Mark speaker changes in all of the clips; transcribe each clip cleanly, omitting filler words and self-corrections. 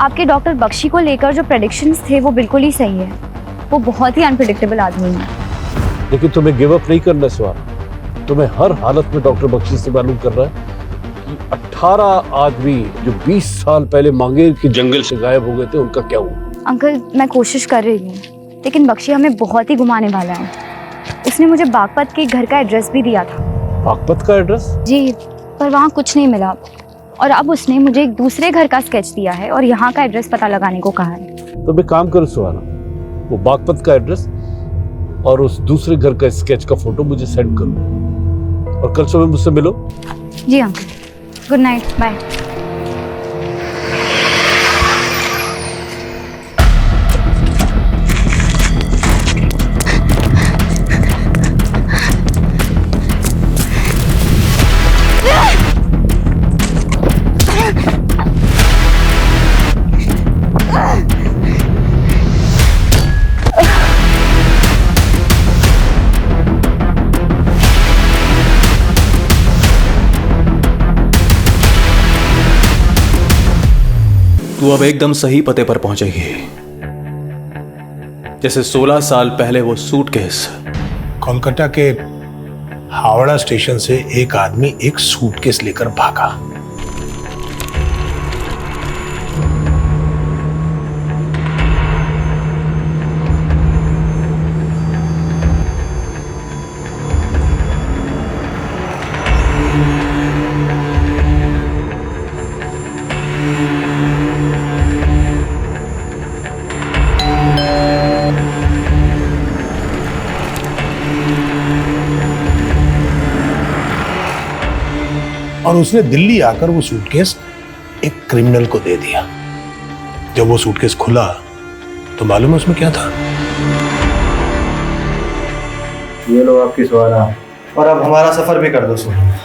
Speaker 1: आपके डॉक्टर बख्शी को लेकर जो प्रेडिक्शंस थे वो बिल्कुल ही सही है। वो बहुत ही अनप्रेडिक्टेबल आदमी है।
Speaker 2: लेकिन तुम्हें गिव अप नहीं करना सुहाना। तुम्हें हर हालत में डॉक्टर बख्शी से मालूम कर रहा है कि 18 आदमी जो 20 साल पहले मांगेर के जंगल से गायब हो गए थे, उनका क्या हुआ?
Speaker 1: अंकल, मैं कोशिश कर रही हूँ, लेकिन बख्शी हमें बहुत ही घुमाने वाला है। उसने मुझे बागपत के घर का एड्रेस भी दिया था।
Speaker 2: बागपत का एड्रेस?
Speaker 1: जी, पर वहाँ कुछ नहीं मिला। और अब उसने मुझे एक दूसरे घर का स्केच दिया है और यहाँ का एड्रेस पता लगाने को कहा है।
Speaker 2: तो मैं काम करूँ सुहाना, वो बागपत का एड्रेस और उस दूसरे घर का स्केच का फोटो मुझे सेंड करो और कल सुबह मुझसे मिलो।
Speaker 1: जी अंकल, गुड नाइट, बाय।
Speaker 3: तू अब एकदम सही पते पर पहुंचेगी। जैसे 16 साल पहले वो सूटकेस।
Speaker 4: कोलकाता के हावड़ा स्टेशन से एक आदमी एक सूटकेस लेकर भागा। और उसने दिल्ली आकर वो सूटकेस एक क्रिमिनल को दे दिया। जब वो सूटकेस खुला तो मालूम है उसमें क्या था?
Speaker 5: ये लो आपकी सुहाना, और अब हमारा सफर भी कर दो सुहाना।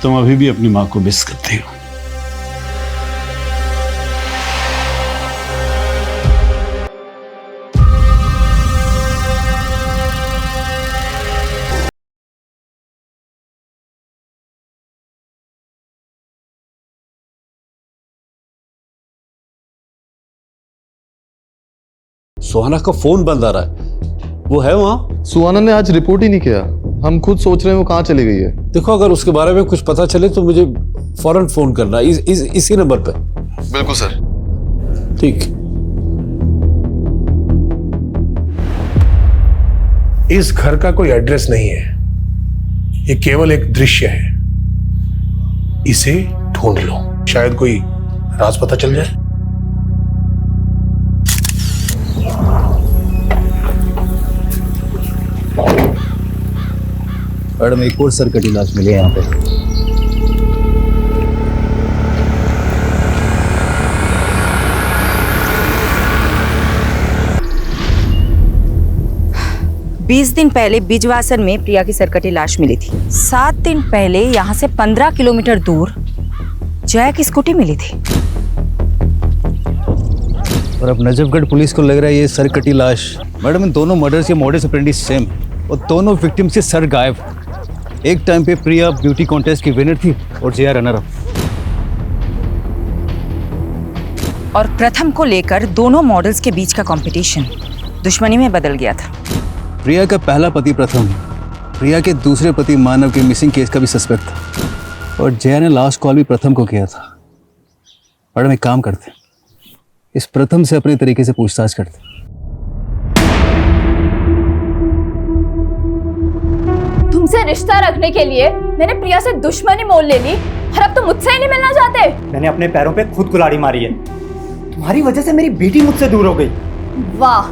Speaker 2: तुम अभी भी अपनी माँ को मिस करते हो। सुहाना का फोन बंद आ रहा है। वो है वहां?
Speaker 6: सुहाना ने आज रिपोर्ट ही नहीं किया। हम खुद सोच रहे हैं वो कहाँ चली गई है।
Speaker 2: देखो, अगर उसके बारे में कुछ पता चले तो मुझे फौरन फोन करना, इसी नंबर पे।
Speaker 6: बिल्कुल सर।
Speaker 2: ठीक।
Speaker 4: इस घर का कोई एड्रेस नहीं है, ये केवल एक दृश्य है। इसे ढूंढ लो, शायद कोई राज पता चल जाए।
Speaker 7: मैडम, एक और सर कटी लाश मिली है यहाँ पे।
Speaker 8: बीस दिन पहले बिजवासन में प्रिया की सरकटी लाश मिली थी। 7 दिन पहले यहाँ से 15 किलोमीटर दूर जया की स्कूटी मिली थी।
Speaker 7: और अब नजफगढ़ पुलिस को लग रहा है ये सर कटी लाश। मैडम, इन दोनों मर्डर्स के मोडस ऑपरेंडी सेम और दोनों विक्टिम्स के सर गायब। एक टाइम पे प्रिया ब्यूटी कॉन्टेस्ट की विनर थी और जया रनर अप।
Speaker 8: और प्रथम को लेकर दोनों मॉडल्स के बीच का कंपटीशन दुश्मनी में बदल गया था।
Speaker 7: प्रिया का पहला पति प्रथम, प्रिया के दूसरे पति मानव के मिसिंग केस का भी सस्पेक्ट था और जया ने लास्ट कॉल भी प्रथम को किया था। मैडम, एक काम करते, इस प्रथम से अपने तरीके से पूछताछ करते।
Speaker 9: तुमसे रिश्ता रखने के लिए मैंने प्रिया से दुश्मनी मोल ले ली और अब तुम मुझसे ही नहीं मिलना चाहते।
Speaker 5: मैंने अपने पैरों पे खुद कुल्हाड़ी मारी है। तुम्हारी वजह से मेरी बेटी मुझसे दूर हो गई।
Speaker 9: वाह,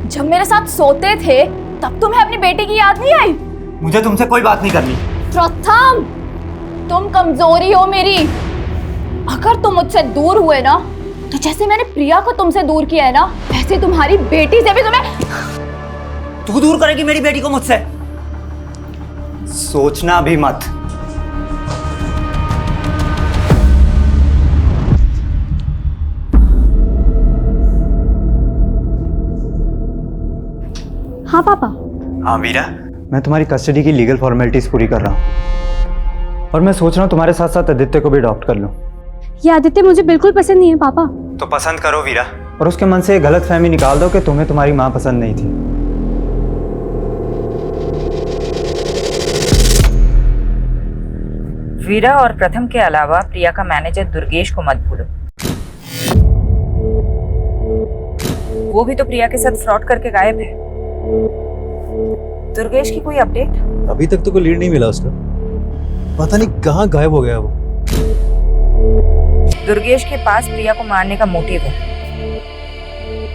Speaker 9: जब मेरे साथ सोते थे तब तुम्हें अपनी बेटी की याद नहीं आई?
Speaker 5: मुझे तुमसे कोई बात नहीं करनी।
Speaker 9: प्रथम, तुम कमजोरी हो मेरी। अगर तुम मुझसे दूर हुए ना, तो जैसे मैंने प्रिया को तुमसे दूर किया है ना, वैसे तुम्हारी बेटी से भी तुम्हें।
Speaker 5: तू दूर करेगी मेरी बेटी को मुझसे? सोचना भी मत।
Speaker 1: हाँ पापा।
Speaker 5: हाँ वीरा, मैं तुम्हारी कस्टडी की लीगल फॉर्मेलिटीज पूरी कर रहा हूँ और मैं सोच रहा हूँ तुम्हारे साथ साथ आदित्य को भी अडॉप्ट कर लूँ।
Speaker 1: ये आदित्य मुझे बिल्कुल पसंद नहीं है पापा।
Speaker 5: तो पसंद करो वीरा, और उसके मन से गलत फहमी निकाल दो कि तुम्हें तुम्हारी माँ पसंद नहीं थी।
Speaker 8: वीरा और प्रथम के अलावा प्रिया का मैनेजर दुर्गेश को मत भूलो। वो भी तो प्रिया के साथ फ्रॉड करके गायब है। दुर्गेश की कोई अपडेट?
Speaker 7: अभी तक तो कोई लीड नहीं मिला उसका, पता नहीं कहाँ गायब हो गया वो।
Speaker 8: दुर्गेश के पास प्रिया को मारने का मोटिव है।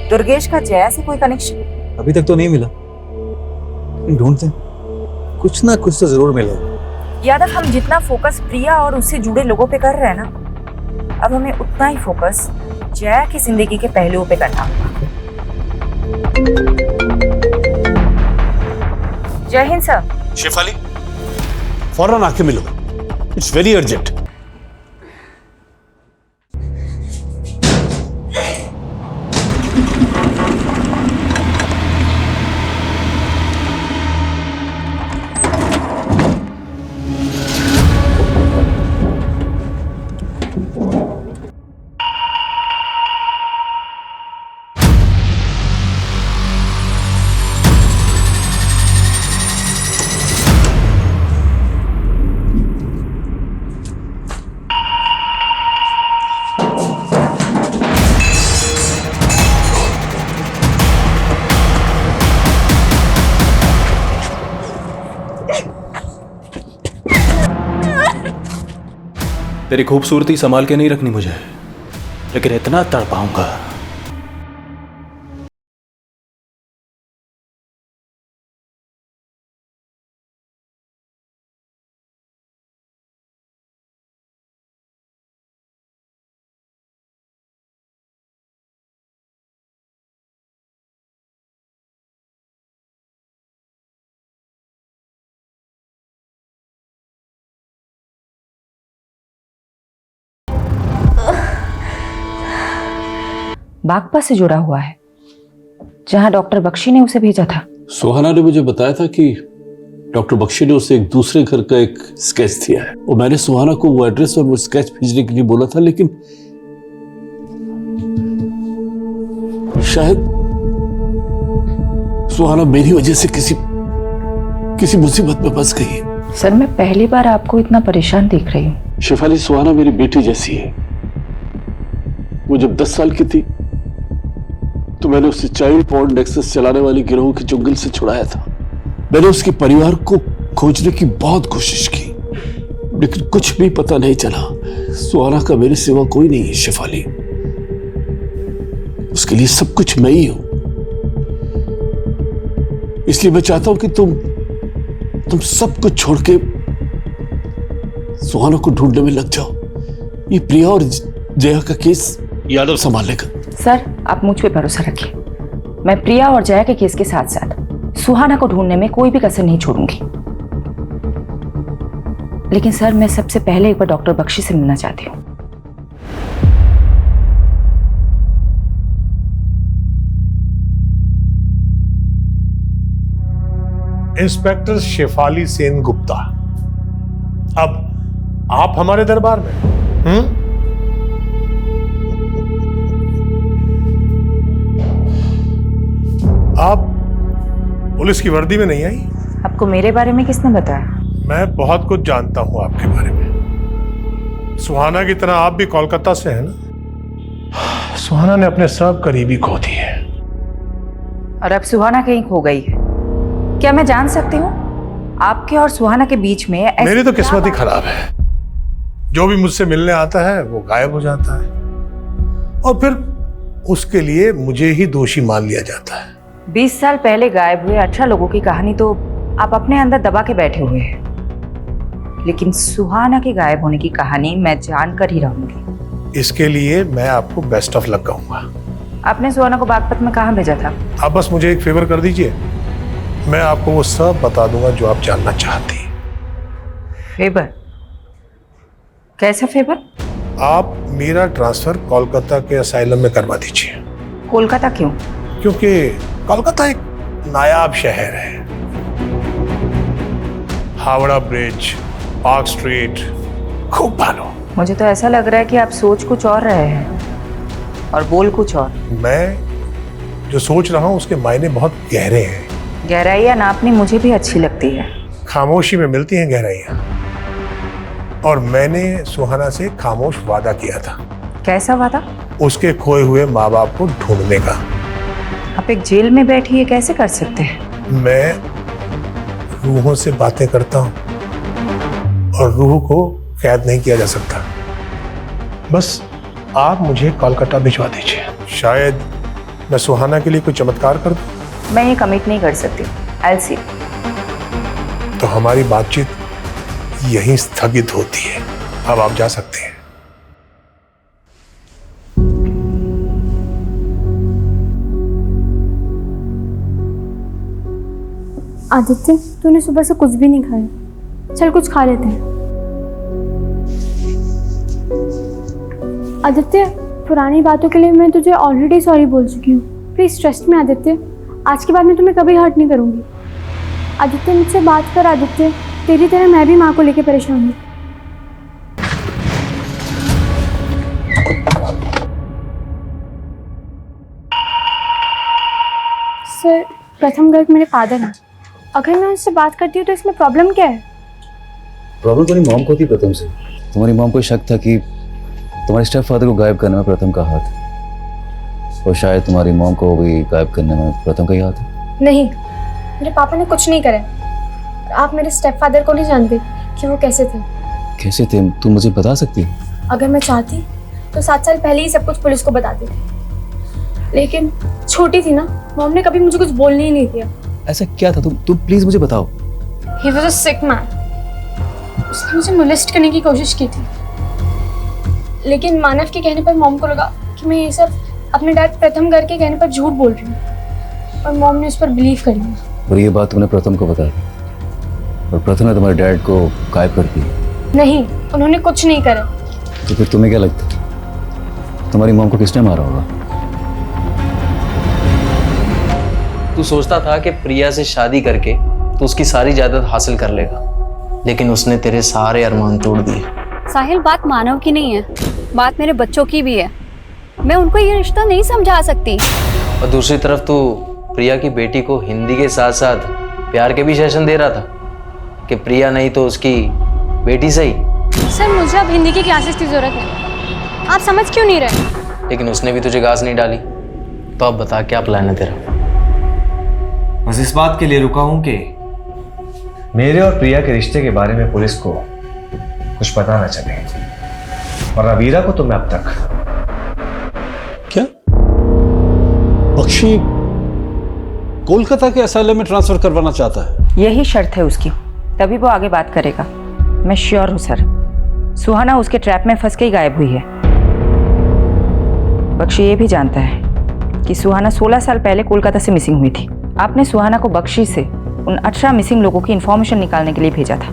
Speaker 8: दुर्गेश का जया से कोई कनेक्शन?
Speaker 7: अभी तक तो नहीं मिला, ढूंढते हैं, कुछ ना कुछ तो जरूर मिलेगा।
Speaker 8: यादव, हम जितना फोकस प्रिया और उससे जुड़े लोगों पे कर रहे हैं ना, अब हमें उतना ही फोकस जया की जिंदगी के पहलुओं पे करना होगा। जय हिंद सर।
Speaker 2: शेफाली, फौरन आके मिलो, इट्स वेरी अर्जेंट।
Speaker 3: तेरी खूबसूरती संभाल के नहीं रखनी मुझे, लेकिन इतना तड़पाऊंगा।
Speaker 8: बागपा से जुड़ा हुआ है, जहां डॉक्टर बख्शी ने उसे भेजा था।
Speaker 2: सुहाना ने मुझे बताया था कि डॉक्टर बख्शी ने उसे एक दूसरे घर का एक स्केच दिया है, और मैंने सुहाना को वो एड्रेस और वो स्केच भेजने के लिए बोला था, लेकिन शायद सुहाना मेरी वजह से किसी मुसीबत में फंस गई है।
Speaker 8: सर, मैं पहली बार आपको इतना परेशान देख रही हूँ।
Speaker 2: शेफाली, सुहाना मेरी बेटी जैसी है। वो जब 10 साल की थी तो मैंने उसे चाइल्ड पॉर्न नेक्सस चलाने वाली गिरोह के चुंगल से छुड़ाया था। मैंने उसके परिवार को खोजने की बहुत कोशिश की, लेकिन कुछ भी पता नहीं चला। सुहाना का मेरे सिवा कोई नहीं है शेफाली, उसके लिए सब कुछ मैं ही हूं। इसलिए मैं चाहता हूं कि तुम सब कुछ छोड़ के सुहाना को ढूंढने में लग जाओ। ये प्रिया और जया का केस यादव संभाल लेगा।
Speaker 8: सर, आप मुझ पे भरोसा रखिए। मैं प्रिया और जया के केस के साथ साथ सुहाना को ढूंढने में कोई भी कसर नहीं छोड़ूंगी। लेकिन सर, मैं सबसे पहले एक बार डॉक्टर बख्शी से मिलना चाहती हूँ।
Speaker 4: इंस्पेक्टर शेफाली सेन गुप्ता, अब आप हमारे दरबार में? आप पुलिस की वर्दी में नहीं आई?
Speaker 8: आपको मेरे बारे में किसने बताया?
Speaker 4: मैं बहुत कुछ जानता हूं आपके बारे में। सुहाना की तरह आप भी कोलकाता से हैं ना? सुहाना ने अपने सब करीबी खो दिए।
Speaker 8: और अब सुहाना कहीं खो गई है। क्या मैं जान सकती हूँ आपके और सुहाना के बीच में
Speaker 4: मेरी तो किस्मत ही खराब है। जो भी मुझसे मिलने आता है वो गायब हो जाता है, और फिर उसके लिए मुझे ही दोषी मान लिया जाता है।
Speaker 8: 20 साल पहले गायब हुए 18 लोगों की कहानी तो आप अपने अंदर दबा के बैठे हुए हैं, लेकिन सुहाना के गायब होने की कहानी मैं जानकर ही रहूंगी।
Speaker 4: इसके लिए मैं आपको बेस्ट ऑफ लक कहूंगा।
Speaker 8: आपने सुहाना को बागपत में कहाँ भेजा था?
Speaker 4: आप बस मुझे एक फेवर कर दीजिए, मैं आपको वो सब बता दूंगा जो आप जानना चाहती हैं।
Speaker 8: फेवर? कैसा फेवर?
Speaker 4: आप मेरा ट्रांसफर कोलकाता के असाइलम में करवा दीजिए।
Speaker 8: कोलकाता क्यों?
Speaker 4: क्योंकि कोलकाता एक नायाब शहर है। हावड़ा ब्रिज, पार्क स्ट्रीट, खूब भालो।
Speaker 8: मुझे तो ऐसा लग रहा है कि आप सोच कुछ और रहे हैं और बोल कुछ और।
Speaker 4: मैं जो सोच रहा हूं उसके मायने बहुत गहरे हैं।
Speaker 8: गहराइयाँ नापनी मुझे भी अच्छी लगती है।
Speaker 4: खामोशी में मिलती हैं गहराइयाँ। और मैंने सुहाना से खामोश वादा किया था।
Speaker 8: कैसा वादा?
Speaker 4: उसके खोए हुए माँ बाप को ढूंढने का।
Speaker 8: आप एक जेल में बैठी ये कैसे कर सकते हैं?
Speaker 4: मैं रूहों से बातें करता हूँ और रूह को कैद नहीं किया जा सकता। बस आप मुझे कोलकाता भिजवा दीजिए। शायद मैं सुहाना के लिए कोई चमत्कार कर दूं।
Speaker 8: मैं ये कमिट नहीं कर सकती। I'll see।
Speaker 4: तो हमारी बातचीत यहीं स्थगित होती है। अब आप जा सकते हैं।
Speaker 10: आदित्य, तूने सुबह से कुछ भी नहीं खाया। चल कुछ खा लेते हैं। आदित्य, पुरानी बातों के लिए मैं तुझे ऑलरेडी सॉरी बोल चुकी हूँ। प्लीज ट्रस्ट मी आदित्य, आज के बाद मैं तुम्हें कभी हर्ट नहीं करूँगी। आदित्य, मुझसे बात कर। आदित्य, तेरी तरह मैं भी माँ को लेके परेशान हूँ। सर, प्रथम गर्ग मेरे फादर हैं। अगर मैं उनसे बात करती हूँ तो इसमें प्रॉब्लम क्या है?
Speaker 7: प्रॉब्लम तुम्हारी मॉम को थी प्रथम से। तुम्हारी मॉम को शक था कि तुम्हारे स्टेप फादर को गायब करने में प्रथम का हाथ, और शायद तुम्हारी मॉम को भी गायब करने में प्रथम का ही हाथ है।
Speaker 10: नहीं, मेरे पापा ने कुछ नहीं करा। आप मेरे स्टेप फादर को नहीं जानते कि वो कैसे थे।
Speaker 7: कैसे थे? तुम मुझे बता सकती हो?
Speaker 10: अगर मैं चाहती तो 7 साल पहले ही सब कुछ पुलिस को बता देती, लेकिन छोटी थी ना, मॉम ने कभी मुझे कुछ बोलने ही नहीं दिया।
Speaker 7: ऐसा क्या था? तुम प्लीज मुझे बताओ।
Speaker 10: He was a sick man। उसने मुझे मोलेस्ट करने की कोशिश की थी, लेकिन मानव के कहने पर मॉम को लगा कि मैं ये सब अपने डैड प्रथम गर्ग के कहने पर झूठ बोल रही हूँ, और मॉम ने उस पर बिलीव कर लिया।
Speaker 7: और ये बात तुमने प्रथम को बता दी, और प्रथम ने तुम्हारे डैड को गायब कर दिया?
Speaker 10: नहीं, उन्होंने कुछ नहीं करा।
Speaker 7: तो फिर तुम्हें क्या लगता है तुम्हारी मॉम को किसने मारा होगा?
Speaker 11: तू सोचता था कि प्रिया से शादी करके तो उसकी सारी जायदाद हासिल कर लेगा, लेकिन उसने तेरे सारे अरमान तोड़ दिए।
Speaker 1: साहिल, बात मानव की नहीं है, बात मेरे बच्चों की भी है। मैं उनको ये रिश्ता नहीं समझा सकती।
Speaker 11: और दूसरी तरफ तू प्रिया की बेटी को हिंदी के साथ साथ प्यार के भी सेशन दे रहा था कि प्रिया नहीं तो उसकी बेटी सही।
Speaker 10: सर, मुझे अब हिंदी की क्लासेस की जरूरत है। आप समझ क्यों नहीं रहे?
Speaker 11: लेकिन उसने भी तुझे घास नहीं डाली, तो अब बता क्या प्लान है तेरा?
Speaker 12: बस इस बात के लिए रुका हूं कि मेरे और प्रिया के रिश्ते के बारे में पुलिस को कुछ पता न चले, और वीरा को तो मैं अब तक।
Speaker 2: क्या बख्शी कोलकाता के असाइलम में ट्रांसफर करवाना चाहता है?
Speaker 8: यही शर्त है उसकी, तभी वो आगे बात करेगा। मैं श्योर हूँ सर, सुहाना उसके ट्रैप में फंस के ही गायब हुई है। बख्शी ये भी जानता है कि सुहाना 16 साल पहले कोलकाता से मिसिंग हुई थी। आपने सुहाना को बख्शी से उन 18 मिसिंग लोगों की इन्फॉर्मेशन निकालने के लिए भेजा था,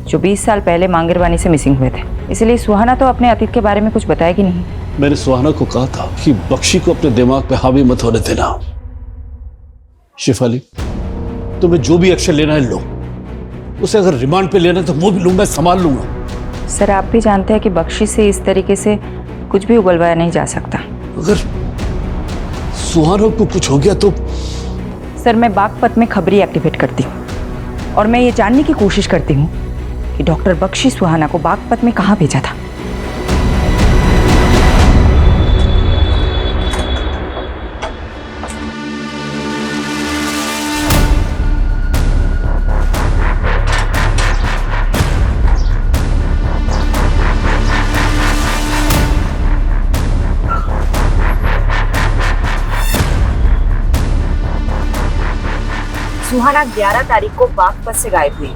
Speaker 8: जो 20 साल पहले मांगेरवानी से मिसिंग हुए थे। इसलिए सुहाना तो अपने अतीत के बारे में कुछ बताएगी नहीं।
Speaker 2: मैंने सुहाना को कहा था कि बख्शी को अपने दिमाग पे हावी मत होने देना। शिफाली, तुम्हें जो भी एक्शन लेना है लो। उसे अगर रिमांड पे लेना है तो वो भी लूंगा, संभाल लूंगा।
Speaker 8: सर, आप भी जानते हैं कि बख्शी से इस तरीके से कुछ भी उगलवाया नहीं जा सकता।
Speaker 2: अगर सुहाना को कुछ हो गया तो?
Speaker 8: सर, मैं बागपत में खबरी एक्टिवेट करती हूँ, और मैं ये जानने की कोशिश करती हूँ कि डॉक्टर बख्शी सुहाना को बागपत में कहाँ भेजा था। सुहाना 11 तारीख को बागपत से गायब हुई।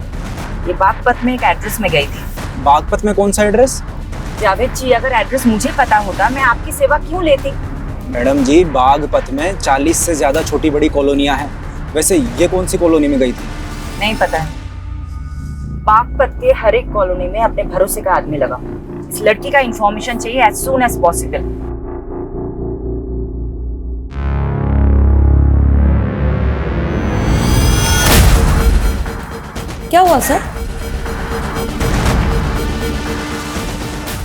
Speaker 8: ये बागपत में एक एड्रेस में गई थी।
Speaker 5: बागपत में कौन सा एड्रेस?
Speaker 8: जावेद जी, अगर एड्रेस मुझे पता होता मैं आपकी सेवा क्यों लेती?
Speaker 5: मैडम जी, बागपत में 40 से ज्यादा छोटी बड़ी कॉलोनियां हैं। वैसे ये कौन सी कॉलोनी में गई थी?
Speaker 8: नहीं पता है। बागपत के हर एक कॉलोनी में अपने भरोसे का आदमी लगा। इस लड़की का इंफॉर्मेशन चाहिए एज सून एज पॉसिबल। क्या हुआ सर?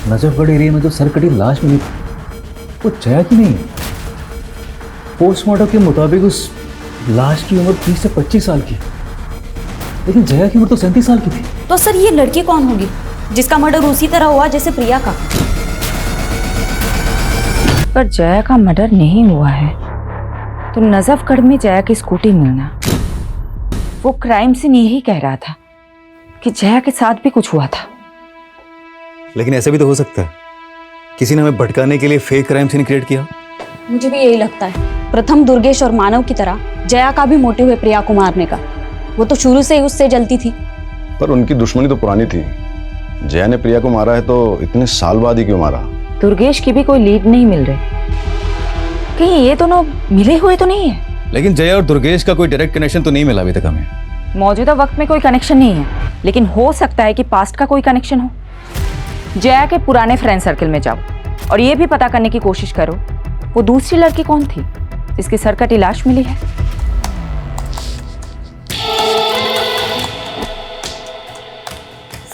Speaker 7: नजफगढ़ एरिया में जो सर कटी लाश मिली वो जया की नहीं। पोस्टमार्टम के मुताबिक उस लाश की उम्र 30 से 25 साल की, लेकिन जया की उम्र तो 37 साल की थी।
Speaker 13: तो सर ये लड़की कौन होगी जिसका मर्डर उसी तरह हुआ जैसे प्रिया का?
Speaker 8: पर जया का मर्डर नहीं हुआ है तो नजफगढ़ में जया की स्कूटी मिलना, वो क्राइम सीन यही कह रहा था कि जया के साथ भी कुछ हुआ था।
Speaker 7: लेकिन ऐसा भी तो हो सकता है किसी ने हमें भटकाने के लिए फेक क्राइम सीन क्रिएट किया।
Speaker 13: मुझे भी यही लगता है। प्रथम, दुर्गेश और मानव की तरह जया का भी मोटिव है प्रिया को मारने का। वो तो शुरू से ही उससे जलती थी।
Speaker 6: पर उनकी दुश्मनी तो पुरानी थी। जया ने प्रिया को मारा है तो इतने साल बाद ही क्यों मारा?
Speaker 8: दुर्गेश की भी कोई लीड नहीं मिल रही। कहीं ये दोनों मिले हुए तो नहीं है?
Speaker 7: लेकिन जया और दुर्गेश का कोई डायरेक्ट कनेक्शन तो नहीं मिला अभी तक हमें।
Speaker 8: मौजूदा वक्त में कोई कनेक्शन नहीं है, लेकिन हो सकता है कि पास्ट का कोई कनेक्शन हो। जया के पुराने फ्रेंड सर्कल में जाओ और ये भी पता करने की कोशिश करो वो दूसरी लड़की कौन थी जिसकी सरकटी लाश मिली है।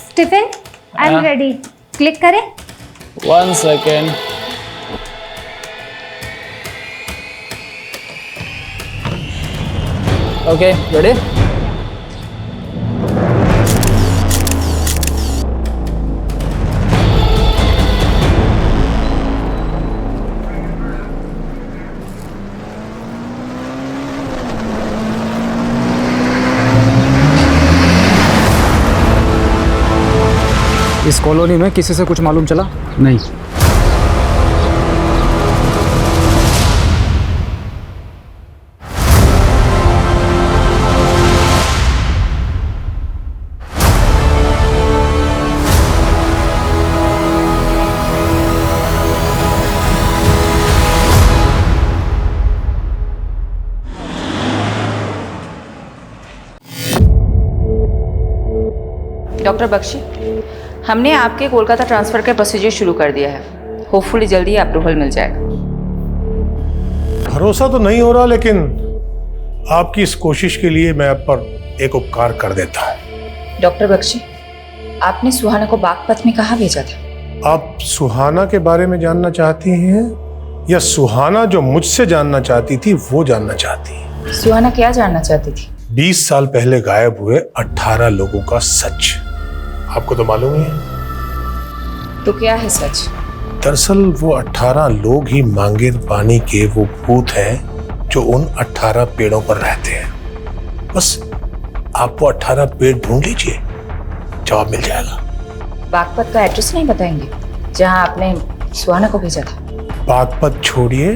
Speaker 1: Stephen, I am ready. Click करें।
Speaker 11: 1 सेकेंड। Okay, ready?
Speaker 5: इस कॉलोनी में किसी से कुछ मालूम चला?
Speaker 7: नहीं।
Speaker 8: डॉक्टर बख्शी, हमने आपके कोलकाता ट्रांसफ़र का प्रोसीजर शुरू कर दिया है। होपफुली जल्दी अप्रूवल मिल जाएगा।
Speaker 4: भरोसा तो नहीं हो रहा, लेकिन आपकी इस कोशिश के लिए मैं आप पर एक उपकार कर देता हूं।
Speaker 8: डॉक्टर बख्शी, आपने सुहाना को बागपत में कहाँ भेजा था?
Speaker 4: आप सुहाना के बारे में जानना चाहती हैं या सुहाना जो मुझसे जानना चाहती थी वो जानना चाहती हैं?
Speaker 8: सुहाना क्या जानना चाहती थी?
Speaker 4: 20 साल पहले गायब हुए 18 लोगों का सच। आपको तो मालूम ही है।
Speaker 8: तो क्या है सच?
Speaker 4: दरअसल वो 18 लोग ही मांगेर पानी के वो भूत हैं जो उन 18 पेड़ों पर रहते हैं। बस आप वो 18 पेड़ ढूंढ लीजिए, जवाब मिल जाएगा।
Speaker 8: बागपत का एड्रेस नहीं बताएंगे जहां आपने सुहाना को भेजा था?
Speaker 4: बागपत छोड़िए,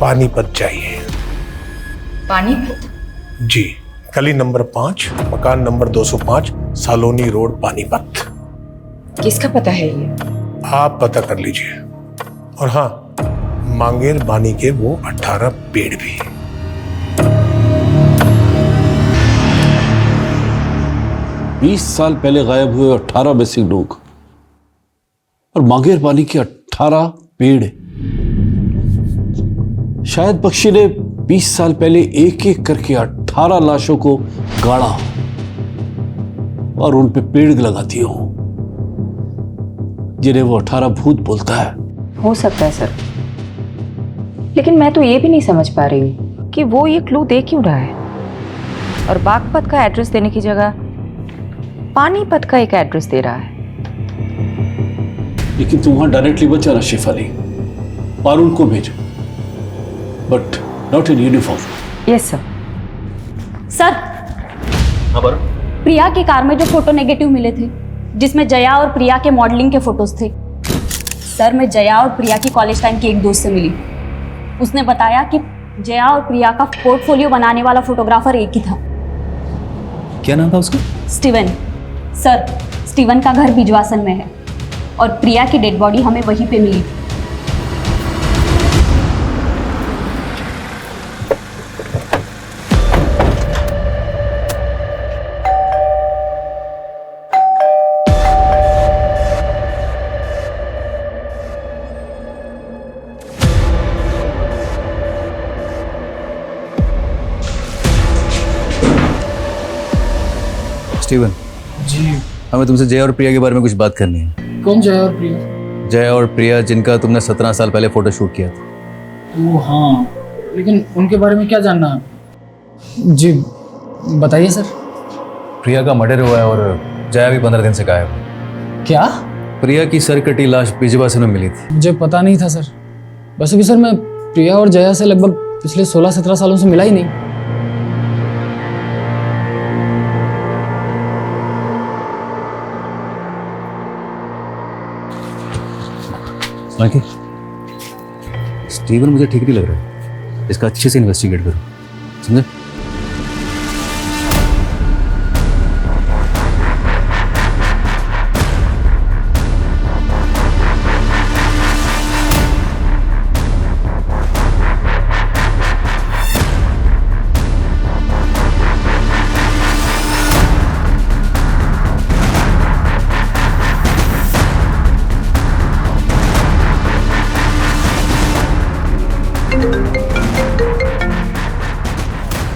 Speaker 4: पानीपत जाइए।
Speaker 8: पानीपत?
Speaker 4: जी, गली नंबर 5, मकान नंबर 205, सालोनी रोड, पानीपत।
Speaker 8: किसका पता है ये?
Speaker 4: आप पता कर लीजिए। और हाँ, मांगेर बानी के वो 18 पेड़ भी।
Speaker 2: 20 साल पहले गायब हुए 18 मिसिंग लोग और मांगेर बानी के 18 पेड़। शायद पक्षी ने 20 साल पहले एक एक करके 18 लाशों को गाड़ा और उन पे पेड़ लगा दिए हो, जिन्हें वो 18 भूत बोलता है।
Speaker 8: हो सकता है सर, लेकिन मैं तो ये भी नहीं समझ पा रही हूँ कि वो ये क्लू दे क्यों रहा है और बागपत का एड्रेस देने की जगह पानीपत का एक एड्रेस दे रहा है।
Speaker 2: लेकिन तुम वहां डायरेक्टली मत जाना शिफ अली, पारुल को भेजो, but not in uniform.
Speaker 8: Yes sir.
Speaker 13: Sir, Priya की कार में जो फोटो नेगेटिव मिले थे जिसमें जया और प्रिया के मॉडलिंग के फोटोज थे, सर मैं जया और प्रिया की कॉलेज टाइम की एक दोस्त से मिली। उसने बताया कि जया और प्रिया का पोर्टफोलियो बनाने वाला फोटोग्राफर एक ही था।
Speaker 7: क्या नाम था उसका?
Speaker 13: स्टीवन। सर, स्टीवन का घर बिजवासन में है और प्रिया की डेड बॉडी हमें वहीं पे मिली।
Speaker 7: स्टीवन
Speaker 14: जी।
Speaker 7: हमें तुमसे जया और प्रिया के बारे में कुछ बात करनी है।
Speaker 14: कौन जया और प्रिया?
Speaker 7: जया और प्रिया जिनका तुमने 17 साल पहले फोटो शूट किया था।
Speaker 14: ओह हाँ, लेकिन उनके बारे में क्या जानना है? जी बताइए सर।
Speaker 7: प्रिया का मर्डर हुआ है और जया भी 15 दिन से गायब है।
Speaker 14: क्या?
Speaker 7: प्रिया की सर कटी लाश बिजवासन में मिली थी।
Speaker 14: मुझे पता नहीं था सर। वैसे भी सर मैं प्रिया और जया से लगभग पिछले 16-17 सालों से मिला ही नहीं।
Speaker 7: माइकी, स्टीवन मुझे ठीक नहीं लग रहा है। इसका अच्छे से इन्वेस्टिगेट करो, समझे?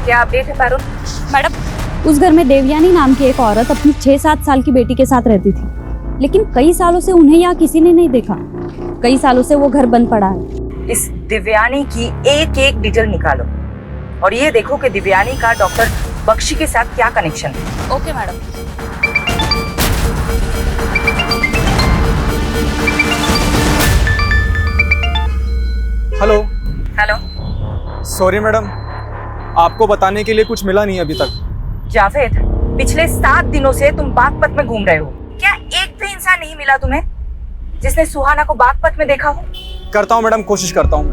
Speaker 8: क्या अपडेट है पारुल?
Speaker 13: मैडम, उस घर में देवयानी नाम की एक औरत अपनी 6-7 साल की बेटी के साथ रहती थी, लेकिन कई सालों से उन्हें यहाँ किसी ने नहीं देखा। कई सालों से वो घर बंद पड़ा है।
Speaker 8: इस दिव्यानी की एक एक डिटेल निकालो और ये देखो कि दिव्यानी का डॉक्टर बख्शी के साथ क्या कनेक्शन है।
Speaker 13: Okay madam.
Speaker 5: Hello.
Speaker 8: Hello.
Speaker 5: Sorry madam, आपको बताने के लिए कुछ मिला नहीं अभी तक।
Speaker 8: जावेद, पिछले 7 दिनों से तुम बागपत में घूम रहे हो। क्या एक भी इंसान नहीं मिला तुम्हें जिसने सुहाना को बागपत में देखा हो?
Speaker 5: करता हूँ मैडम, कोशिश करता हूँ।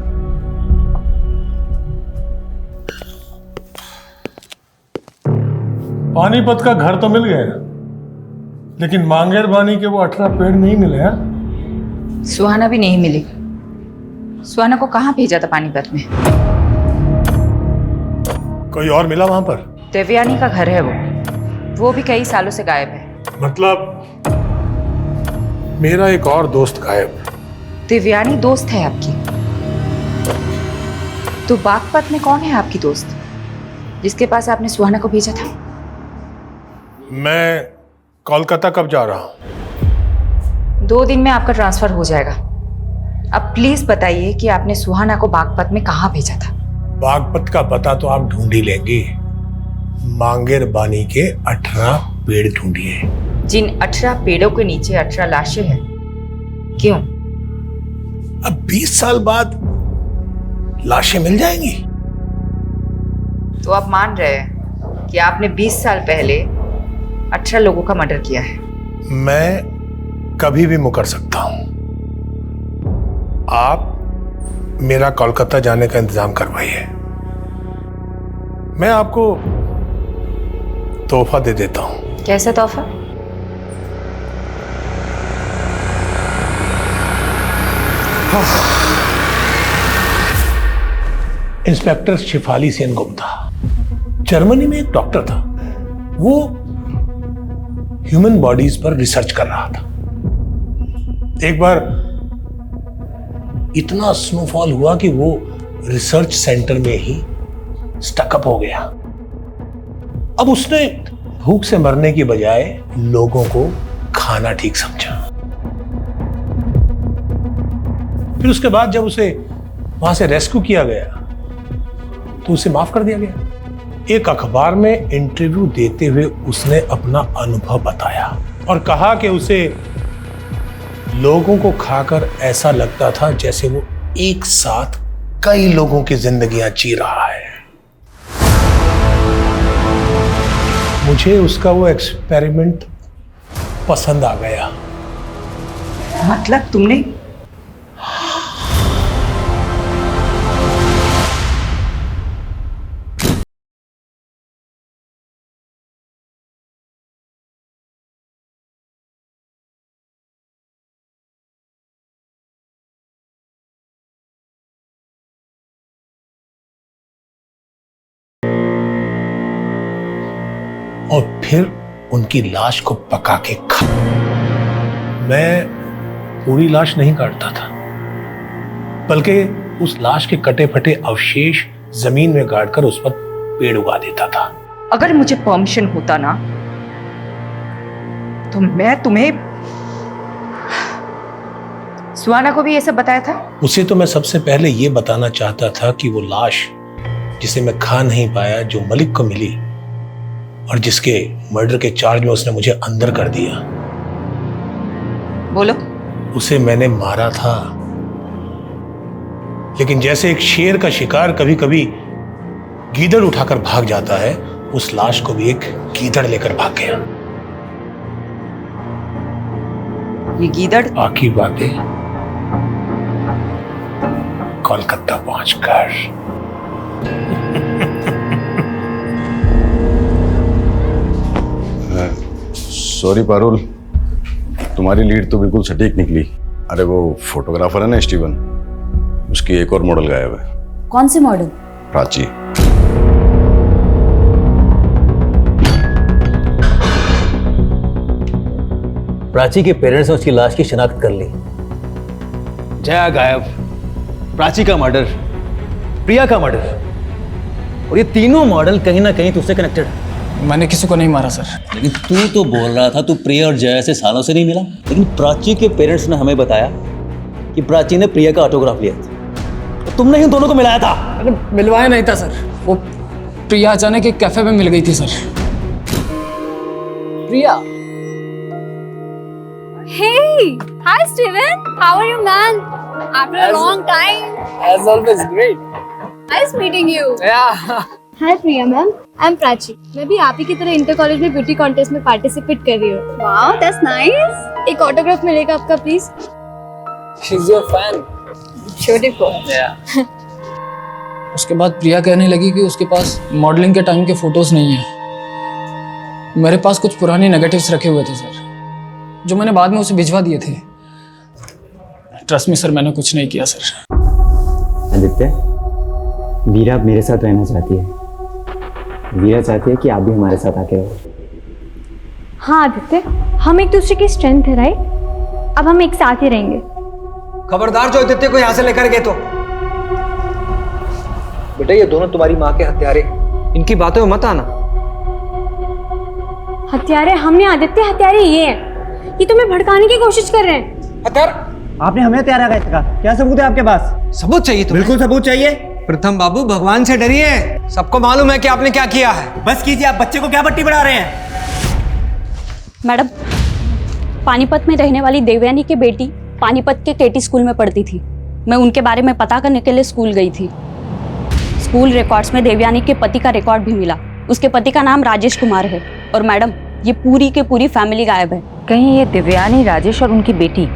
Speaker 4: पानीपत का घर तो मिल गया, लेकिन मांगेर बानी के वो 18 पेड़ नहीं मिले हैं।
Speaker 8: सुहाना भी नहीं मिली। सुहाना को कहाँ भेजा था पानीपत में?
Speaker 4: कोई और मिला वहां पर?
Speaker 8: देवयानी का घर है वो भी कई सालों से गायब है।
Speaker 4: मतलब मेरा एक और दोस्त गायब।
Speaker 8: देवयानी दोस्त है आपकी? तो बागपत में कौन है आपकी दोस्त जिसके पास आपने सुहाना को भेजा था?
Speaker 4: मैं कोलकाता कब जा रहा हूं?
Speaker 8: 2 दिन में आपका ट्रांसफर हो जाएगा। अब प्लीज बताइए कि आपने सुहाना को बागपत में कहाँ भेजा था?
Speaker 4: बागपत का पता तो आप ढूंढ ही लेंगे। मांगेर बानी के 18 पेड़ ढूंढिए।
Speaker 8: जिन 18 पेड़ों के नीचे 18 लाशें हैं, क्यों?
Speaker 4: अब 20 साल बाद लाशें मिल जाएंगी।
Speaker 8: तो आप मान रहे हैं कि आपने 20 साल पहले 18 लोगों का मर्डर किया है?
Speaker 4: मैं कभी भी मुकर सकता हूं। आप मेरा कोलकाता जाने का इंतजाम करवाइए। मैं आपको तोहफा दे देता हूं।
Speaker 8: कैसा तोहफा?
Speaker 4: इंस्पेक्टर शिफाली सेन गुप्ता, जर्मनी में एक डॉक्टर था। वो ह्यूमन बॉडीज पर रिसर्च कर रहा था। एक बार इतना स्नोफॉल हुआ कि वो रिसर्च सेंटर में ही स्टकअप हो गया। अब उसने भूख से मरने की बजाय लोगों को खाना ठीक समझा। फिर उसके बाद जब उसे वहां से रेस्क्यू किया गया तो उसे माफ कर दिया गया। एक अखबार में इंटरव्यू देते हुए उसने अपना अनुभव बताया और कहा कि उसे लोगों को खाकर ऐसा लगता था जैसे वो एक साथ कई लोगों की जिंदगियां जी रहा है। मुझे उसका वो एक्सपेरिमेंट पसंद आ गया।
Speaker 8: मतलब तुमने?
Speaker 4: और फिर उनकी लाश को पका के खा। मैं पूरी लाश नहीं काटता था, बल्कि उस लाश के कटे फटे अवशेष जमीन में गाड़कर उस पर पेड़ उगा देता था।
Speaker 8: अगर मुझे परमिशन होता ना तो मैं तुम्हें सुहाना को भी ये सब बताया था?
Speaker 4: उसे तो मैं सबसे पहले ये बताना चाहता था कि वो लाश जिसे मैं खा नहीं पाया, जो मलिक को मिली और जिसके मर्डर के चार्ज में उसने मुझे अंदर कर दिया,
Speaker 8: बोलो।
Speaker 4: उसे मैंने मारा था। लेकिन जैसे एक शेर का शिकार कभी कभी गीदड़ उठाकर भाग जाता है, उस लाश को भी एक गीदड़ लेकर भाग गया।
Speaker 8: ये गीदड़
Speaker 4: बाकी बातें कोलकाता पहुंचकर।
Speaker 6: सॉरी पारुल, तुम्हारी लीड तो बिल्कुल सटीक निकली। अरे वो फोटोग्राफर है ना स्टीवन, उसकी एक और मॉडल गायब है।
Speaker 13: कौन से मॉडल?
Speaker 6: प्राची।
Speaker 7: प्राची के पेरेंट्स ने उसकी लाश की शिनाख्त कर ली। जया गायब, प्राची का मर्डर, प्रिया का मर्डर, और ये तीनों मॉडल कहीं ना कहीं तुझसे कनेक्टेड है।
Speaker 14: मैंने किसी को नहीं मारा सर।
Speaker 7: लेकिन तू तो बोल रहा था तू प्रिया और जया से सालों से नहीं मिला, लेकिन प्राची के पेरेंट्स ने हमें बताया कि प्राची ने प्रिया का ऑटोग्राफ लिया था। तो तुमने ही दोनों को मिलाया था।
Speaker 14: अरे मिलवाया नहीं था सर, वो प्रिया अचानक एक कैफे में मिल गई थी sir. Priya.
Speaker 10: Hey, hi Steven. How are you, man? After a long time.
Speaker 14: As always, great.
Speaker 10: Nice meeting you.
Speaker 14: Yeah.
Speaker 10: Hi Priya ma'am, I'm Prachi. मैं भी आप ही की तरह इंटर कॉलेज में ब्यूटी कॉन्टेस्ट में पार्टिसिपेट कर रही हूँ। Wow, that's nice. एक ऑटोग्राफ मिलेगा आपका please?
Speaker 14: She's your fan.
Speaker 10: Beautiful.
Speaker 14: Yeah. उसके बाद प्रिया कहने लगी कि उसके पास मॉडलिंग के टाइम के फोटोज नहीं है। मेरे पास कुछ पुराने नेगेटिव्स रखे हुए थे सर, जो मैंने बाद में उसे भिजवा दिए थे। ट्रस्ट मी सर, मैंने कुछ नहीं किया सर।
Speaker 5: आदित्य, वीरा अब मेरे साथ रहना चाहती है। वीरा चाहती है कि आप भी हमारे साथ आके रहो।
Speaker 10: हाँ आदित्य, हम एक दूसरे की स्ट्रेंथ है राइट? अब हम एक साथ ही रहेंगे।
Speaker 12: खबरदार जो आदित्य को यहाँ से लेकर गए तो। बेटा ये दोनों तुम्हारी माँ के हत्यारे, इनकी बातों में मत आना।
Speaker 10: हत्यारे हमने आदित्य, हत्यारे ये हैं। ये तुम्हें भड़काने की कोशिश कर रहे हैं।
Speaker 12: हत्यार
Speaker 5: आपने हमें हत्यारा कहा, क्या सबूत है आपके पास?
Speaker 12: सबूत चाहिए तुम्हें?
Speaker 5: बिल्कुल सबूत चाहिए।
Speaker 12: प्रथम बाबू, भगवान से डरिए, सबको मालूम है कि आपने क्या किया है।
Speaker 5: बस कीजिए, आप बच्चे को क्या पट्टी बढ़ा रहे हैं?
Speaker 13: मैडम, पानीपत में रहने वाली देवयानी की बेटी पानीपत के केटी स्कूल में पढ़ती थी। मैं उनके बारे में पता करने के लिए स्कूल गई थी। स्कूल रिकॉर्ड्स में देवयानी के पति का रिकॉर्ड भी मिला। उसके पति का नाम राजेश कुमार है। और मैडम, ये पूरी की पूरी फैमिली गायब है।
Speaker 8: कहीं ये देवयानी, राजेश और उनकी बेटी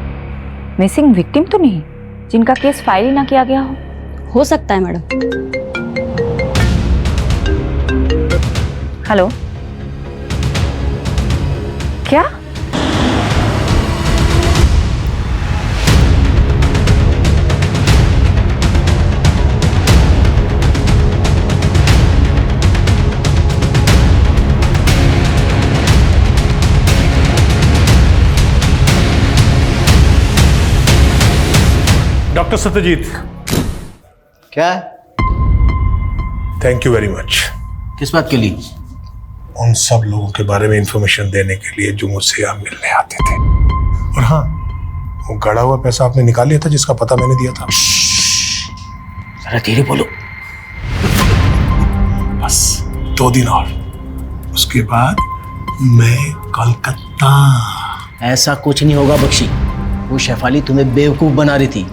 Speaker 8: मिसिंग विक्टिम तो नहीं, जिनका केस फाइल ही ना किया गया हो
Speaker 13: सकता है मैडम।
Speaker 8: हेलो, क्या?
Speaker 4: डॉक्टर सत्यजीत।
Speaker 7: क्या?
Speaker 4: Thank you very much.
Speaker 7: किस बात के लिए?
Speaker 4: उन सब लोगों के बारे में इंफॉर्मेशन देने के लिए जो मुझसे आप मिलने आते थे। और हाँ, वो गड़ा हुआ पैसा आपने निकाल लिया था जिसका पता मैंने दिया था।
Speaker 7: जरा धीरे बोलो।
Speaker 4: बस 2 दिन और, उसके बाद मैं कोलकाता।
Speaker 7: ऐसा कुछ नहीं होगा बख्शी। वो शेफाली तुम्हें बेवकूफ बना रही थी।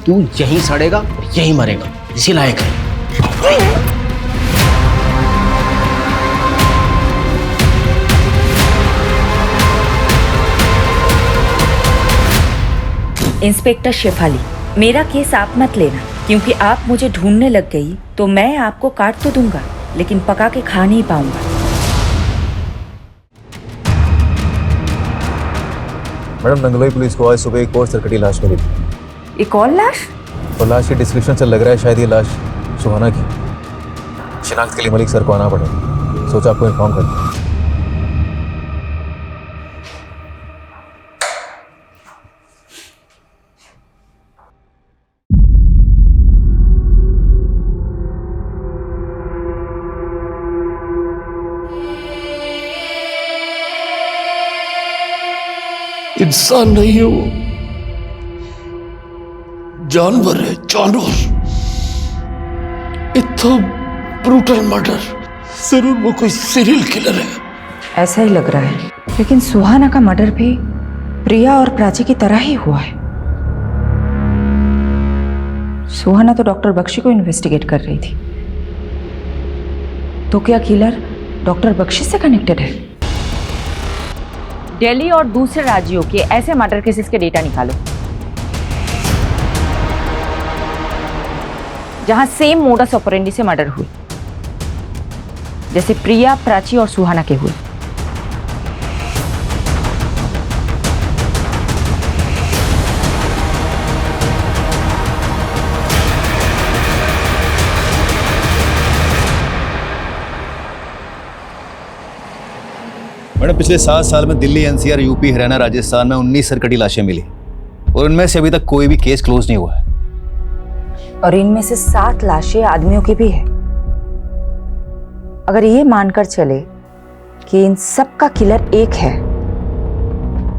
Speaker 7: तू यहीं सड़ेगा और यहीं मरेगा, इसी लायक है।
Speaker 8: इंस्पेक्टर शेफाली, मेरा केस आप मत लेना, क्योंकि आप मुझे ढूंढने लग गई तो मैं आपको काट तो दूंगा, लेकिन पका के खा नहीं पाऊंगा।
Speaker 3: मैडम, नंगलोई पुलिस को आज सुबह एक और सरकटी लाश मिली थी।
Speaker 8: एक और लाश?
Speaker 3: और लाश के डिस्क्रिप्शन से लग रहा है शायद ये लाश सुहाना की। शिनाख्त के लिए मलिक सर को आना पड़ेगा। सोचा आपको इन्फॉर्म कर दूं।
Speaker 2: इंसान नहीं है वो, जानवर है, जानवर। इतना ब्रूटल मर्डर, जरूर वो कोई सीरियल किलर है।
Speaker 8: ऐसा ही लग रहा है, लेकिन सुहाना का मर्डर भी प्रिया और प्राची की तरह ही हुआ है। सुहाना तो डॉक्टर बख्शी को इन्वेस्टिगेट कर रही थी, तो क्या किलर डॉक्टर बख्शी से कनेक्टेड है? दिल्ली और दूसरे राज्यों के ऐसे मर्डर केसेस के डेटा निकालो जहां सेम मोडस ऑपरेंडी से मर्डर हुए, जैसे प्रिया, प्राची और सुहाना के हुए।
Speaker 3: मैडम, पिछले 7 साल में दिल्ली, एनसीआर, यूपी, हरियाणा, राजस्थान में 19 सरकटी लाशें मिली और उनमें से अभी तक कोई भी केस क्लोज नहीं हुआ है।
Speaker 8: और इनमें से 7 लाशें आदमियों की भी है। अगर ये मानकर चले कि इन सब का किलर एक है,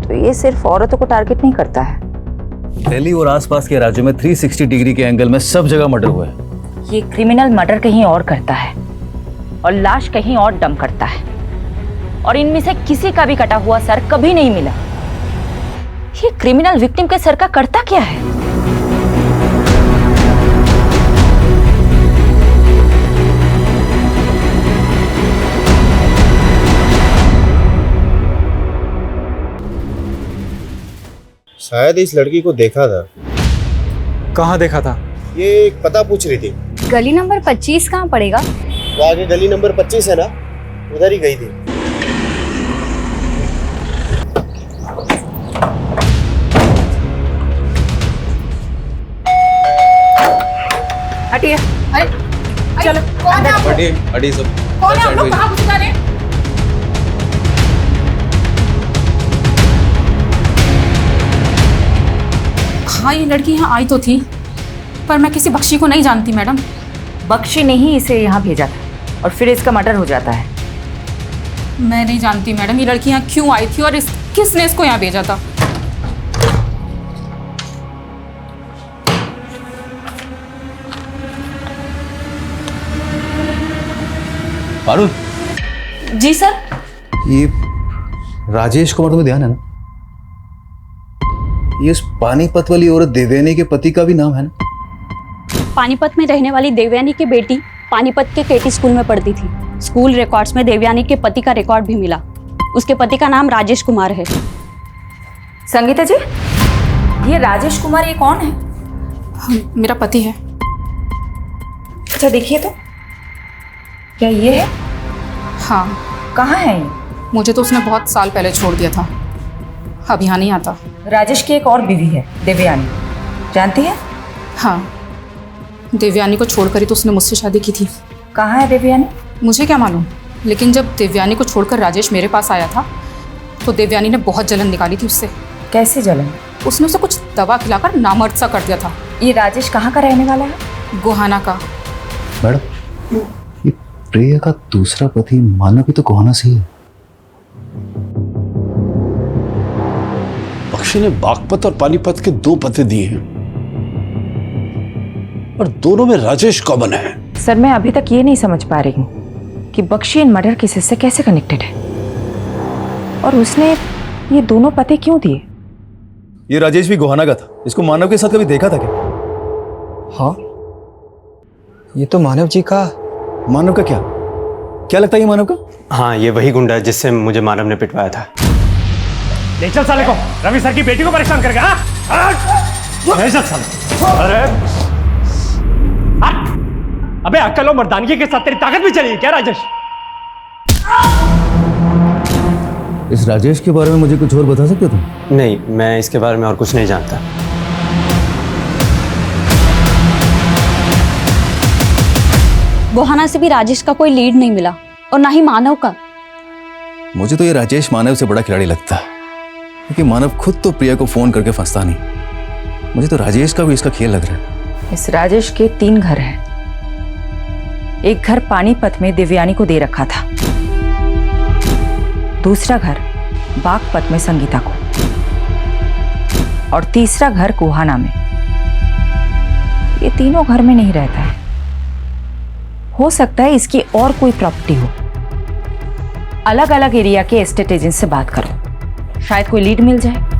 Speaker 8: तो ये सिर्फ औरतों को टारगेट नहीं करता है।
Speaker 3: दिल्ली और आसपास के राज्यों में 360 डिग्री के एंगल में सब जगह मर्डर हुआ है।
Speaker 8: ये क्रिमिनल मर्डर कहीं और करता है और लाश कहीं और डंप करता है, और इनमें से किसी का भी कटा हुआ सर कभी नहीं मिला। ये क्रिमिनल विक्टिम के सर का करता क्या है?
Speaker 12: शायद इस लड़की को देखा था।
Speaker 5: कहाँ देखा था?
Speaker 12: ये एक पता पूछ रही थी।
Speaker 1: गली नंबर 25 कहाँ पड़ेगा?
Speaker 12: वो आगे गली नंबर 25 है ना, उधर ही गई थी।
Speaker 8: हटिए।
Speaker 10: अरे
Speaker 8: चलो
Speaker 3: हटिए सब।
Speaker 10: कौन है आप लोग? कहाँ घुस जा रहे हैं? हाँ, ये लड़की यहाँ आई तो थी, पर मैं किसी बख्शी को नहीं जानती मैडम।
Speaker 8: बख्शी ने ही इसे यहाँ भेजा था और फिर इसका मर्डर हो जाता है।
Speaker 10: मैं नहीं जानती मैडम ये लड़की यहाँ क्यों आई थी और किसने इसको यहाँ भेजा था।
Speaker 3: पारुल।
Speaker 10: जी सर।
Speaker 3: ये राजेश कुमार, तुम्हें ध्यान है ना? ये उस पानीपत वाली औरत देवयानी के पति का भी नाम है ना?
Speaker 13: पानीपत में रहने वाली देवयानी की बेटी पानीपत के केटी स्कूल में पढ़ती थी। स्कूल रिकॉर्ड्स में देवयानी के पति का रिकॉर्ड भी मिला। उसके पति का नाम राजेश कुमार है।
Speaker 8: संगीता जी, ये राजेश कुमार ये कौन है?
Speaker 10: मेरा पति है।
Speaker 8: अच्छा देखिए तो, क्या ये है?
Speaker 10: हाँ।
Speaker 8: कहाँ है ये?
Speaker 10: मुझे तो उसने बहुत साल पहले छोड़ दिया था, अब यहाँ नहीं आता।
Speaker 8: राजेश की एक और बीवी है देवयानी, जानती है?
Speaker 10: हाँ, देवयानी को छोड़कर ही तो उसने मुझसे शादी की थी।
Speaker 8: कहाँ है देवयानी?
Speaker 10: मुझे क्या मालूम, लेकिन जब देवयानी को छोड़कर राजेश मेरे पास आया था तो देवयानी ने बहुत जलन निकाली थी उससे।
Speaker 8: कैसे जलन?
Speaker 10: उसने उसे कुछ दवा खिलाकर नामर्द सा कर दिया था।
Speaker 8: ये राजेश कहाँ का रहने वाला है?
Speaker 10: गोहाना का।
Speaker 3: मैडम, ये प्रिया का दूसरा पति मानव भी तो गोहाना से ही है।
Speaker 2: बख्शी ने बागपत और पानीपत के 2 पते दिए हैं और दोनों में राजेश कॉमन है।
Speaker 8: सर, मैं अभी तक ये नहीं समझ पा रही हूँ कि बख्शी इन मर्डर केसेस से कैसे कनेक्टेड है और उसने ये दोनों पते क्यों दिए?
Speaker 3: ये राजेश भी गोहाना का था। इसको मानव के साथ कभी देखा था क्या?
Speaker 5: हाँ, ये तो मानव जी का।
Speaker 3: मानव का क्या लगता है ये मानव का?
Speaker 12: हाँ, ये वही गुंडा है जिससे मुझे मानव ने पिटवाया था।
Speaker 15: ले चल साले को, रवि सर की बेटी को परेशान कर गया। ले चल साले। अरे अबे अक्ल और मर्दानगी के साथ तेरी ताकत भी चली क्या राजेश?
Speaker 3: इस राजेश के बारे में मुझे कुछ और बता सकते हो तुम?
Speaker 12: नहीं, मैं इसके बारे में और कुछ नहीं जानता।
Speaker 13: गोहाना से भी राजेश का कोई लीड नहीं मिला और ना ही मानव का।
Speaker 3: मुझे तो ये राजेश मानव से बड़ा खिलाड़ी लगता है, क्योंकि मानव खुद तो प्रिया को फोन करके फंसता नहीं। मुझे तो राजेश का भी इसका खेल लग रहा है।
Speaker 8: इस राजेश के 3 घर हैं। एक घर पानीपत में देवयानी को दे रखा था, दूसरा घर बागपत में संगीता को, और तीसरा घर कुहाना में। ये तीनों घर में नहीं रहता है। हो सकता है इसकी और कोई प्रॉपर्टी हो। अलग अलग एरिया के एस्टेट एजेंट से बात करो, शायद कोई लीड मिल जाए।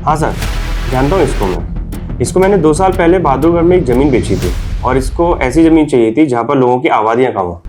Speaker 16: हाँ सर, जानता हूँ इसको मैंने 2 साल पहले बहादुरगढ़ में एक ज़मीन बेची थी और इसको ऐसी ज़मीन चाहिए थी जहाँ पर लोगों की आबादियाँ कम हो।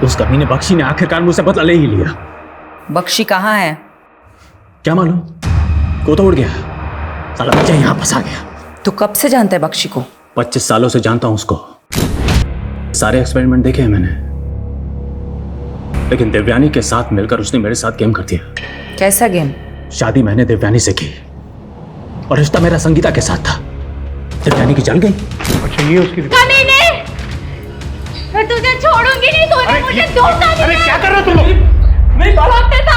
Speaker 15: उस कमीने बख्शी ने आखिरकार मुझसे बदला ले ही लिया।
Speaker 8: बख्शी कहाँ है?
Speaker 15: क्या मालूम, को तो उड़ गया। साला बच्चा यहाँ फंसा गया।
Speaker 8: तू कब से जानता है बख्शी को?
Speaker 15: 25 सालों से जानता हूं उसको। सारे एक्सपेरिमेंट देखे हैं मैंने, लेकिन देवयानी के साथ मिलकर उसने मेरे साथ गेम कर दिया।
Speaker 8: कैसा गेम?
Speaker 15: शादी मैंने देवयानी से की और रिश्ता मेरा संगीता के साथ था। देवयानी की जल गई।
Speaker 4: अच्छा, ये उसकी
Speaker 9: कमीने, मैं तुझे छोड़ूंगी नहीं। तूने मुझे धोखा दिया।
Speaker 4: अरे क्या कर रहे हो तुम लोग?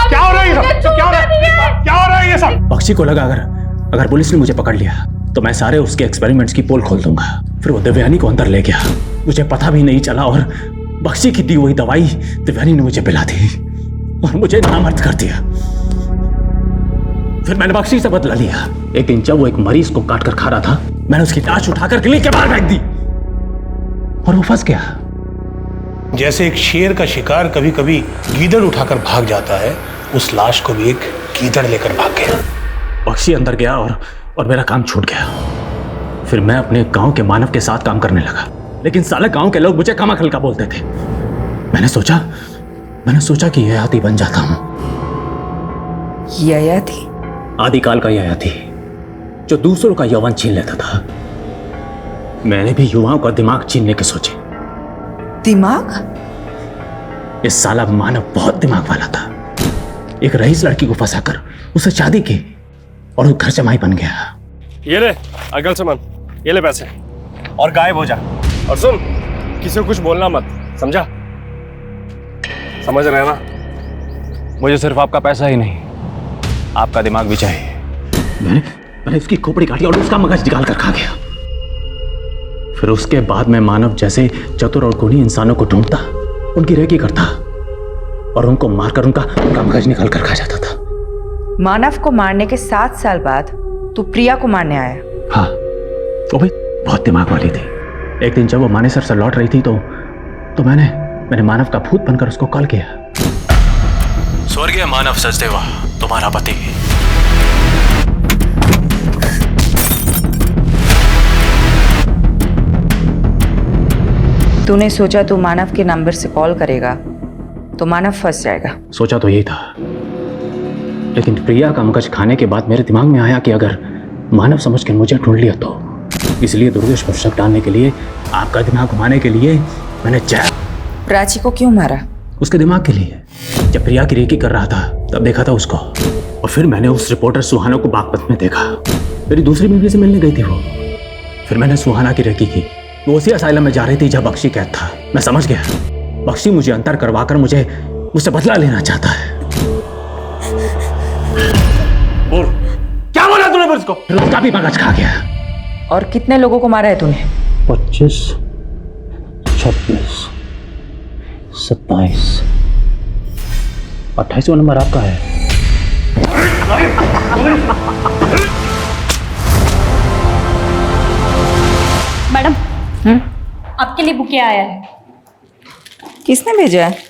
Speaker 4: क्या हो रहा है ये सब? क्या हो रहा है ये सब?
Speaker 15: बख्शी को लगा अगर पुलिस ने मुझे पकड़ लिया तो मैं सारे उसके एक्सपेरिमेंट्स की पोल खोल दूंगा। फिर वो देवयानी को अंदर ले गया, मुझे पता भी नहीं चला और बख्शी की दी हुई दवाई देवयानी ने मुझे पिला दी और मुझे नामर्द कर दिया। फिर मैंने बख्शी से बदला लिया। एक दिन जब वो एक मरीज को काट कर खा रहा था, मैंने उसकी लाश उठाकर गली के बाहर फेंक दी और वो फंस गया।
Speaker 4: जैसे एक शेर का शिकार कभी कभी गीदड़ उठाकर भाग जाता है, उस लाश को भी एक गीदड़ लेकर भाग गया।
Speaker 15: बख्शी अंदर गया और मेरा काम छूट गया। फिर मैं अपने गांव के मानव के साथ काम करने लगा, लेकिन साले गांव के लोग मुझे कमाखल का बोलते थे। मैंने सोचा कि ययाति बन जाता हूं।
Speaker 8: ययाति?
Speaker 15: आदिकाल का ययाति जो दूसरों का यौवन छीन लेता था। मैंने भी युवाओं का दिमाग छीनने के सोचे।
Speaker 8: दिमाग?
Speaker 15: इस साला मानव बहुत दिमाग वाला था। एक रईस लड़की को फंसाकर उसे शादी की और वो घर जमाई बन गया।
Speaker 16: ये ले अगल से मन, ये ले पैसे और गायब हो जा। और सुन, किसी को कुछ बोलना मत, समझा? समझ रहे ना?
Speaker 15: मुझे सिर्फ आपका पैसा ही नहीं, आपका दिमाग भी चाहिए। मैंने उसकी खोपड़ी काटी और उसका मगज निकाल कर खा गया। फिर उसके बाद मैं मानव जैसे चतुर और गुणी इंसानों को ढूंढता, उनकी रेकी करता और उनको मारकर उनका मगज निकाल कर खा जाता था।
Speaker 8: मानव को मारने के 7 साल बाद तू प्रिया को मारने आया?
Speaker 15: हाँ, वो भी बहुत दिमाग वाली थी। एक दिन जब वो मानेसर से लौट रही थी तो मैंने मानव का भूत बनकर उसको कॉल किया। स्वर्गीय मानव सचदेवा, तुम्हारा पति।
Speaker 8: तूने सोचा तू मानव के नंबर से कॉल करेगा तो मानव फंस जाएगा।
Speaker 15: सोचा तो यही था, लेकिन प्रिया का मगज खाने के बाद मेरे दिमाग में आया कि अगर मानव समझ के मुझे ढूंढ लिया तो, इसलिए दुर्गेश पर शक डालने के लिए, आपका दिमाग घुमाने के लिए मैंने
Speaker 8: प्राची को क्यों मारा?
Speaker 15: उसके दिमाग के लिए। जब प्रिया की रेकी कर रहा था तब देखा था उसको, और फिर मैंने उस रिपोर्टर सुहाना को बागपत में देखा। मेरी दूसरी बीवी से मिलने गई थी वो। फिर मैंने सुहाना की रेकी की। वो उसी असाइलम में जा रही थी जब बख्शी कैद था। मैं समझ गया, बख्शी मुझे अंतर करवाकर मुझसे बदला लेना चाहता है।
Speaker 16: बोल,
Speaker 15: फिर उसको। फिर उसका भी मगज खा गया।
Speaker 8: और कितने लोगों को मारा है तूने?
Speaker 15: 25, 26, 27, 28वां नंबर आपका है।
Speaker 13: मैडम आपके लिए बुके आया है।
Speaker 8: किसने भेजा है?